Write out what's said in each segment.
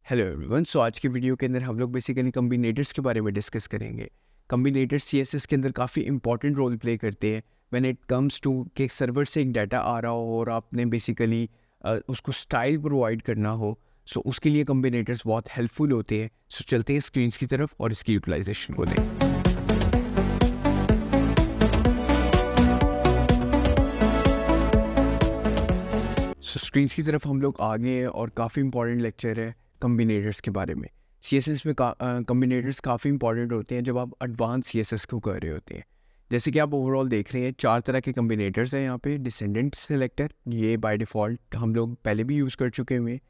Hello everyone. सो आज की video के अंदर हम लोग बेसिकली कम्बिनेटर्स के बारे में डिस्कस करेंगे। कम्बिनेटर्स सीएसएस के अंदर काफ़ी इंपॉर्टेंट रोल प्ले करते हैं व्हेन इट कम्स टू कि सर्वर से एक डाटा आ रहा हो और आपने बेसिकली उसको स्टाइल प्रोवाइड करना हो। सो उसके लिए कम्बिनेटर्स बहुत हेल्पफुल होते हैं। सो चलते हैं स्क्रीन्स की तरफ और इसकी यूटिलाइजेशन को देखें। सो स्क्रीन्स की तरफ हम लोग आगे हैं और काफ़ी इंपॉर्टेंट लेक्चर है कम्बिनेटर्स के बारे में। सीएसएस में कम्बिनेटर्स काफ़ी इंपॉर्टेंट होते हैं जब आप एडवांस सीएसएस को कर रहे होते हैं। जैसे कि आप ओवरऑल देख रहे हैं 4 तरह के कम्बिनेटर्स हैं यहाँ पे। डिसेंडेंट सेलेक्टर, ये बाय डिफ़ॉल्ट हम लोग पहले भी यूज़ कर चुके हुए हैं।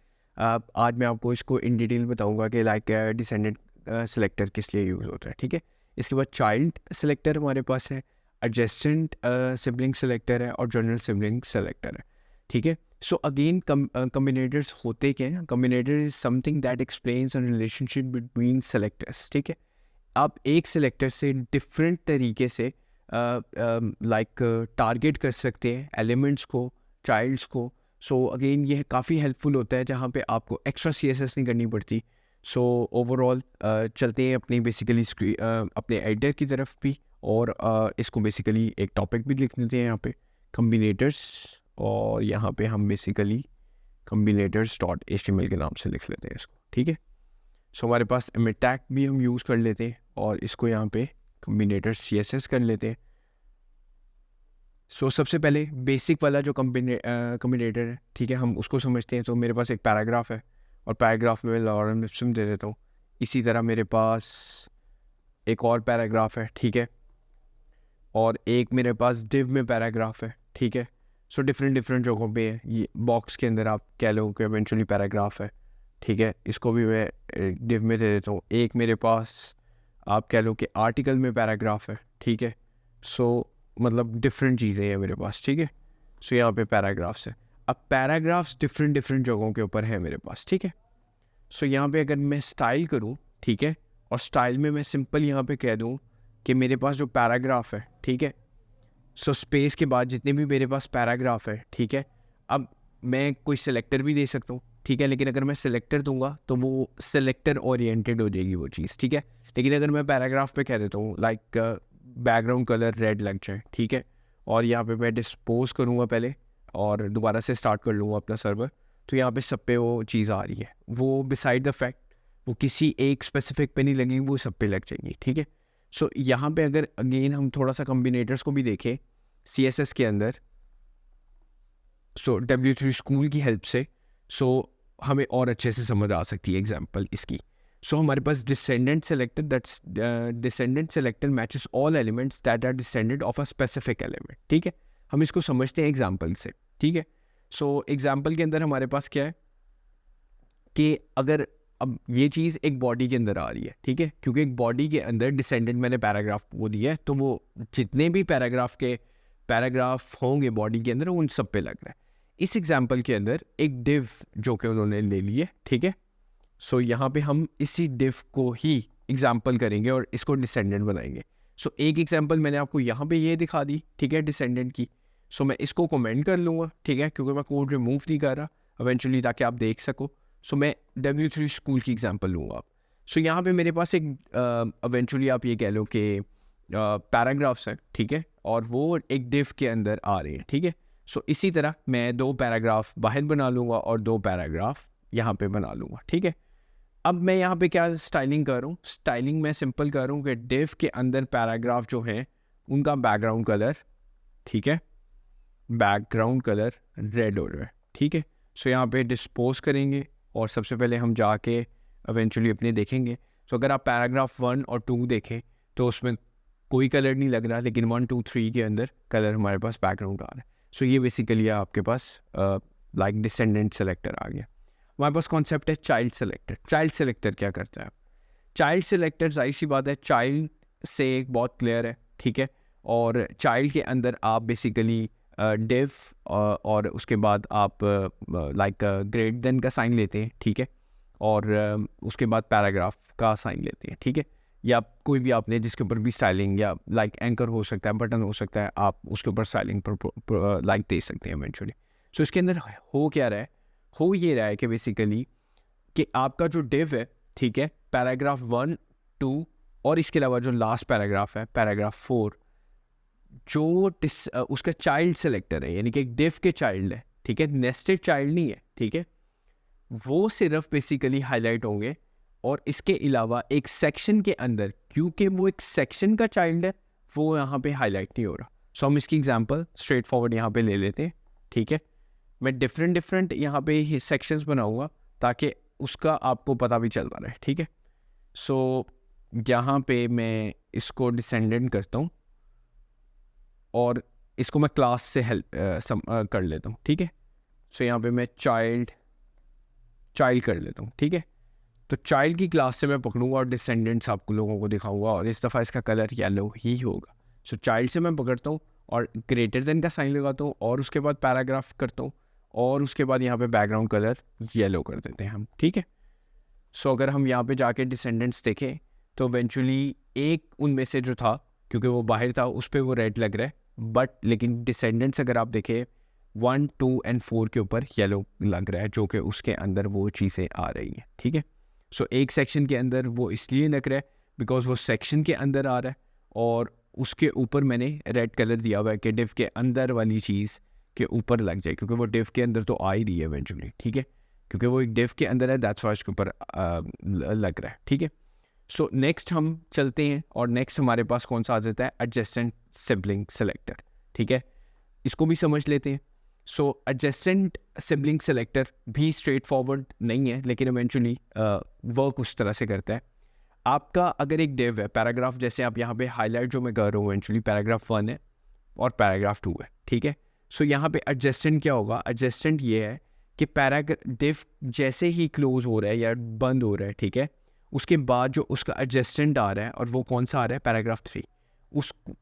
आज मैं आपको इसको इन डिटेल बताऊँगा कि लाइक डिसेंडेंट सेलेक्टर किस लिए यूज़ होता है, ठीक है। इसके बाद चाइल्ड सेलेक्टर हमारे पास है, एडजेसेंट सिबलिंग सेलेक्टर है और जनरल सिबलिंग सेलेक्टर है, ठीक है। सो अगेन कम्बिनेटर्स होते क्या हैं? Combinator is something that explains a relationship between selectors, ठीक है। आप एक सेलेक्टर से डिफरेंट तरीके से टारगेट कर सकते हैं एलिमेंट्स को, चाइल्ड्स को। सो अगेन ये काफ़ी हेल्पफुल होता है जहाँ पे आपको एक्स्ट्रा सीएसएस नहीं करनी पड़ती। सो ओवरऑल चलते हैं अपनी बेसिकली अपने एडिटर की तरफ भी और इसको बेसिकली एक टॉपिक भी लिख देते हैं यहाँ पे कम्बिनेटर्स, और यहाँ पे हम बेसिकली combinators.html के नाम से लिख लेते हैं इसको, ठीक है। सो हमारे पास एमिटैग भी हम यूज़ कर लेते हैं और इसको यहाँ पे combinators CSS कर लेते हैं। सो सबसे पहले बेसिक वाला जो कम्बिनेटर है, ठीक है, हम उसको समझते हैं। तो मेरे पास एक पैराग्राफ है और पैराग्राफ में मैं लॉरेंस इप्सम दे देता हूँ। इसी तरह मेरे पास एक और पैराग्राफ है, ठीक है, और एक मेरे पास div में पैराग्राफ है, ठीक है। सो डिफरेंट जगहों पे है। ये बॉक्स के अंदर आप कह लो कि इवेंचुअली पैराग्राफ है, ठीक है। इसको भी मैं div में दे देता हूँ। एक मेरे पास आप कह लो कि आर्टिकल में पैराग्राफ है, ठीक है। सो मतलब डिफरेंट चीज़ें हैं मेरे पास, ठीक है। सो यहाँ पे पैराग्राफ्स है। अब पैराग्राफ्स डिफरेंट जगहों के ऊपर है मेरे पास, ठीक है। सो यहाँ पे अगर मैं स्टाइल करूँ, ठीक है, और स्टाइल में मैं सिंपल यहाँ पे कह दूँ कि मेरे पास जो पैराग्राफ है, ठीक है, सो स्पेस के बाद जितने भी मेरे पास पैराग्राफ है, ठीक है। अब मैं कोई सेलेक्टर भी दे सकता हूँ, ठीक है, लेकिन अगर मैं सेलेक्टर दूंगा तो वो सेलेक्टर ओरिएंटेड हो जाएगी वो चीज़, ठीक है। लेकिन अगर मैं पैराग्राफ पे कह देता हूँ लाइक बैकग्राउंड कलर रेड लग जाए, ठीक है, और यहाँ पे मैं डिस्पोज करूँगा पहले और दोबारा से स्टार्ट कर लूँगा अपना सर्वर, तो यहाँ पे सब पे वो चीज़ आ रही है। वो बिसाइड द फैक्ट वो किसी एक स्पेसिफिक पे नहीं लगेंगी, वो सब पे लग जाएंगी, ठीक है। सो यहाँ पे अगर अगेन हम थोड़ा सा कम्बिनेटर्स को भी देखें CSS के अंदर, सो W3 स्कूल की हेल्प से हमें और अच्छे से समझ आ सकती है एग्जांपल इसकी। सो हमारे पास descendant selector, that's descendant selector matches all elements that are descended of a specific element, ठीक है। हम इसको समझते हैं एग्जाम्पल से, ठीक है। सो एग्जाम्पल के अंदर हमारे पास क्या है कि अगर अब ये चीज़ एक बॉडी के अंदर आ रही है, ठीक है, क्योंकि एक बॉडी के अंदर डिसेंडेंट मैंने पैराग्राफ वो दिया है, तो वो जितने भी पैराग्राफ होंगे बॉडी के अंदर उन सब पे लग रहा है। इस एग्जांपल के अंदर एक डिव जो कि उन्होंने ले ली है, ठीक है। सो यहाँ पे हम इसी डिव को ही एग्जांपल करेंगे और इसको डिसेंडेंट बनाएंगे। सो एक एग्जांपल मैंने आपको यहाँ पे ये दिखा दी, ठीक है, डिसेंडेंट की। सो मैं इसको कमेंट कर लूँगा, ठीक है, क्योंकि मैं कोड रिमूव नहीं कर रहा इवेंचुअली, ताकि आप देख सको। सो मैं W3 स्कूल की एग्जांपल लूँगा। सो यहाँ पे मेरे पास एक इवेंचुअली आप ये कह लो कि पैराग्राफ्स हैं, ठीक है, और वो एक डिव के अंदर आ रहे हैं, ठीक है। सो इसी तरह मैं 2 पैराग्राफ बाहर बना लूँगा और 2 पैराग्राफ यहाँ पे बना लूँगा, ठीक है। अब मैं यहाँ पे क्या स्टाइलिंग कर रहा हूँ? स्टाइलिंग मैं सिंपल कर रहा हूँ कि डिव के अंदर पैराग्राफ जो हैं उनका बैकग्राउंड कलर, ठीक है, बैकग्राउंड कलर रेड हो रहा है, ठीक है। सो यहाँ पे डिस्पोज करेंगे और सबसे पहले हम जाके इवेंचुअली अपने देखेंगे। सो अगर आप पैराग्राफ 1 और 2 देखें तो उसमें कोई कलर नहीं लग रहा, लेकिन 1, 2, 3 के अंदर कलर हमारे पास बैकग्राउंड आ रहा है। सो ये बेसिकली आपके पास लाइक डिसेंडेंट सेलेक्टर आ गया। हमारे पास कॉन्सेप्ट है चाइल्ड सेलेक्टर। चाइल्ड सेलेक्टर क्या करता है? चाइल्ड सेलेक्टर जाहिर सी बात है चाइल्ड से बहुत क्लियर है, ठीक है, और चाइल्ड के अंदर आप बेसिकली डिव और उसके बाद आप लाइक ग्रेट देन का साइन लेते हैं, ठीक है, और उसके बाद पैराग्राफ का साइन लेते हैं, ठीक है, या कोई भी आपने जिसके ऊपर भी स्टाइलिंग या लाइक एंकर हो सकता है, बटन हो सकता है, आप उसके ऊपर स्टाइलिंग पर लाइक दे सकते हैं इवेंचुअली। सो इसके अंदर हो क्या रहा है? हो ये रहा है कि बेसिकली कि आपका जो div है, ठीक है, पैराग्राफ 1, 2 और इसके अलावा जो लास्ट पैराग्राफ है, पैराग्राफ 4, जो उसका चाइल्ड सेलेक्टर है, यानी कि एक div के चाइल्ड है, ठीक है, नेस्टेड चाइल्ड नहीं है, ठीक है, वो सिर्फ बेसिकली हाईलाइट होंगे। और इसके अलावा एक सेक्शन के अंदर, क्योंकि वो एक सेक्शन का चाइल्ड है, वो यहाँ पे हाईलाइट नहीं हो रहा। सो हम इसकी एग्जांपल स्ट्रेट फॉरवर्ड यहाँ पे ले लेते हैं, ठीक है। मैं डिफरेंट यहाँ पे सेक्शंस बनाऊंगा ताकि उसका आपको पता भी चलता रहे, ठीक है। सो यहाँ पे मैं इसको डिसेंडेंट करता हूँ और इसको मैं क्लास से हेल्प कर लेता हूँ, ठीक है। सो यहाँ पे मैं चाइल्ड कर लेता हूँ, ठीक है। तो चाइल्ड की क्लास से मैं पकड़ूंगा और डिसेंडेंट्स आपको लोगों को दिखाऊंगा, और इस दफ़ा इसका कलर येलो ही होगा। सो चाइल्ड से मैं पकड़ता हूँ और ग्रेटर देन का साइन लगाता हूँ, और उसके बाद पैराग्राफ करता हूँ, और उसके बाद यहाँ पे बैकग्राउंड कलर येलो कर देते हैं हम, ठीक है। सो अगर हम यहाँ पे जाके डिसेंडेंट्स देखें तो इवेंचुअली एक उनमें से जो था, क्योंकि वो बाहर था, उस पर वो रेड लग रहा है, बट लेकिन डिसेंडेंट्स अगर आप देखें 1, 2 एंड 4 के ऊपर येलो लग रहा है, जो कि उसके अंदर वो चीज़ें आ रही हैं, ठीक है। सो एक सेक्शन के अंदर वो इसलिए लग रहा है बिकॉज वो सेक्शन के अंदर आ रहा है, और उसके ऊपर मैंने रेड कलर दिया हुआ है कि डिव के अंदर वाली चीज़ के ऊपर लग जाए, क्योंकि वो डिव के अंदर तो आ ही रही है इवेंचुअली, ठीक है, क्योंकि वो एक डिव के अंदर है, दैट्स व्हाई इसके ऊपर लग रहा है, ठीक है। सो नेक्स्ट हम चलते हैं, और नेक्स्ट हमारे पास कौन सा आ जाता है, एडजेसेंट सिबलिंग सेलेक्टर, ठीक है। इसको भी समझ लेते हैं। सो एडजेसेंट सिबलिंग सेलेक्टर भी स्ट्रेट फॉरवर्ड नहीं है, लेकिन इवेंचुअली वर्क उस तरह से करता है। आपका अगर एक डिव है, पैराग्राफ, जैसे आप यहाँ पे हाईलाइट जो मैं कर रहा हूँ, इवेंचुअली पैराग्राफ 1 है और पैराग्राफ 2 है, ठीक है। सो यहाँ पे एडजेसेंट क्या होगा, एडजेसेंट ये है कि डिव जैसे ही क्लोज हो रहा है या बंद हो रहा है, ठीक है, उसके बाद जो उसका एडजेसेंट आ रहा है, और वो कौन सा आ रहा है, पैराग्राफ 3,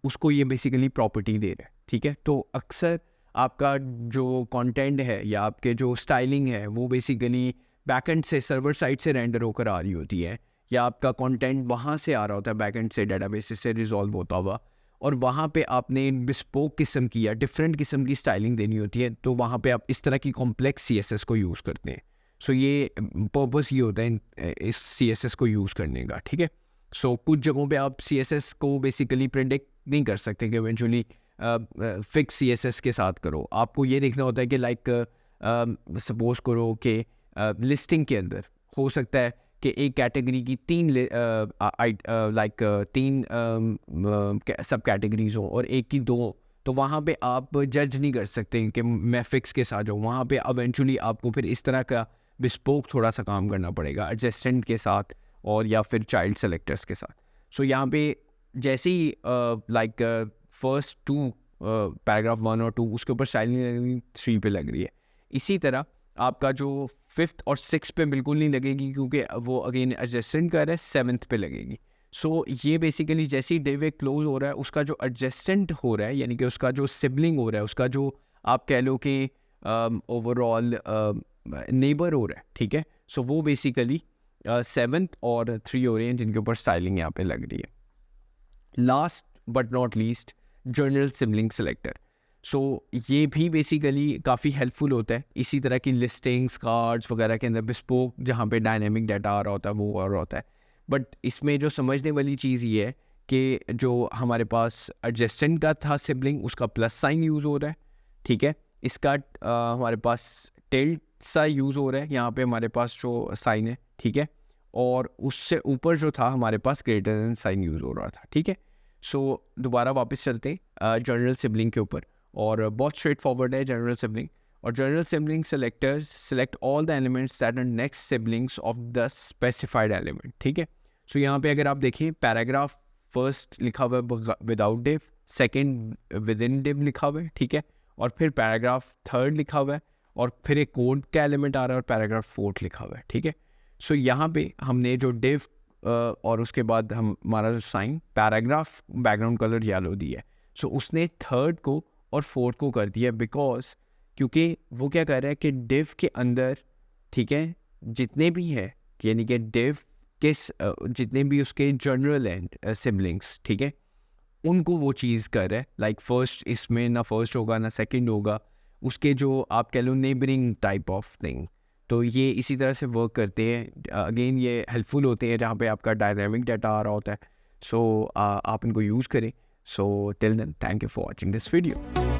उसको ये बेसिकली प्रॉपर्टी दे रहा है, ठीक है। तो अक्सर आपका जो कंटेंट है या आपके जो स्टाइलिंग है, वो बेसिकली बैकएंड से, सर्वर साइड से रेंडर होकर आ रही होती है, या आपका कंटेंट वहाँ से आ रहा होता है, बैकएंड से, डेटाबेस से रिजॉल्व होता हुआ, और वहाँ पे आपने बिस्पोक किस्म की या डिफरेंट किस्म की स्टाइलिंग देनी होती है, तो वहाँ पे आप इस तरह की कॉम्प्लेक्स CSS को यूज़ करते हैं। सो ये पर्पस ये होता है इस CSS को यूज़ करने का, ठीक है। सो कुछ जगहों पे आप CSS को बेसिकली प्रेडिक्ट नहीं कर सकते कि इवेंचुअली फिक्स CSS के साथ करो। आपको ये देखना होता है कि लाइक सपोज करो कि लिस्टिंग के अंदर हो सकता है कि एक कैटेगरी की 3 सब कैटेगरीज हो और एक की 2, तो वहाँ पे आप जज नहीं कर सकते कि मैं फिक्स के साथ जाऊँ। वहाँ पे इवेंचुअली आपको फिर इस तरह का बिस्पोक थोड़ा सा काम करना पड़ेगा एडजस्टेंट के साथ, और या फिर चाइल्ड सेलेक्टर्स के साथ। सो यहाँ पे जैसे ही लाइक फर्स्ट 2 पैराग्राफ 1 और 2 उसके ऊपर स्टाइलिंग 3 पे लग रही है, इसी तरह आपका जो 5th और 6th पे बिल्कुल नहीं लगेगी, क्योंकि वो अगेन एडजस्टेंट कर रहा है, 7th पे लगेगी। सो ये बेसिकली जैसे ही डिव क्लोज हो रहा है, उसका जो एडजस्टेंट हो रहा है, यानी कि उसका जो सिबलिंग हो रहा है, उसका जो आप कह लो कि ओवरऑल नेबर हो रहा है, ठीक है। सो वो बेसिकली 7th और 3 हो रहे हैं, जिनके ऊपर स्टाइलिंग यहाँ पे लग रही है। Last but not least, general sibling selector. So ये भी बेसिकली काफ़ी हेल्पफुल होता है इसी तरह की लिस्टिंग्स, कार्ड्स वगैरह के अंदर बिस्पोक, जहाँ पे डायनेमिक डाटा आ रहा होता है, वो आ रहा होता है। बट इसमें जो समझने वाली चीज़ ये है कि जो हमारे पास एडजस्टेंट का था सिबलिंग, उसका प्लस साइन यूज़ हो रहा है, ठीक है। इसका हमारे पास टिल्ट सा यूज़ हो रहा है, यहाँ पे हमारे पास जो साइन है, ठीक है, और उससे ऊपर जो था हमारे पास ग्रेटर देन साइन यूज़ हो रहा था, ठीक है। सो दोबारा वापस चलते हैं जनरल सिबलिंग के ऊपर, और बहुत स्ट्रेट फॉरवर्ड है जनरल सिबलिंग। और general sibling selectors select all the elements that are next siblings of the specified element, ठीक है। सो यहाँ पे अगर आप देखें, पैराग्राफ फर्स्ट लिखा हुआ है without div, second with in div लिखा हुआ है, ठीक है, और फिर पैराग्राफ 3 लिखा हुआ है, और फिर एक कोड का एलिमेंट आ रहा है, और पैराग्राफ 4 लिखा हुआ है, ठीक है। सो यहाँ पे हमने जो डिव और उसके बाद हमारा जो sign paragraph background colour yellow दिया है, सो उसने 3rd को और 4th को कर दिया, बिकॉज क्योंकि वो क्या कर रहा है कि डिव के अंदर, ठीक है, जितने भी है, यानी कि डिव के जितने भी उसके जनरल एंड सिबलिंग्स, ठीक है, उनको वो चीज़ कर रहा है। लाइक फर्स्ट इसमें ना फर्स्ट होगा ना सेकंड होगा, उसके जो आप कह लो नेबरिंग टाइप ऑफ थिंग, तो ये इसी तरह से वर्क करते हैं। अगेन ये हेल्पफुल होते हैं जहाँ पे आपका डायनामिक डाटा आ रहा होता है। सो आप इनको यूज़ करें। So till then, thank you for watching this video.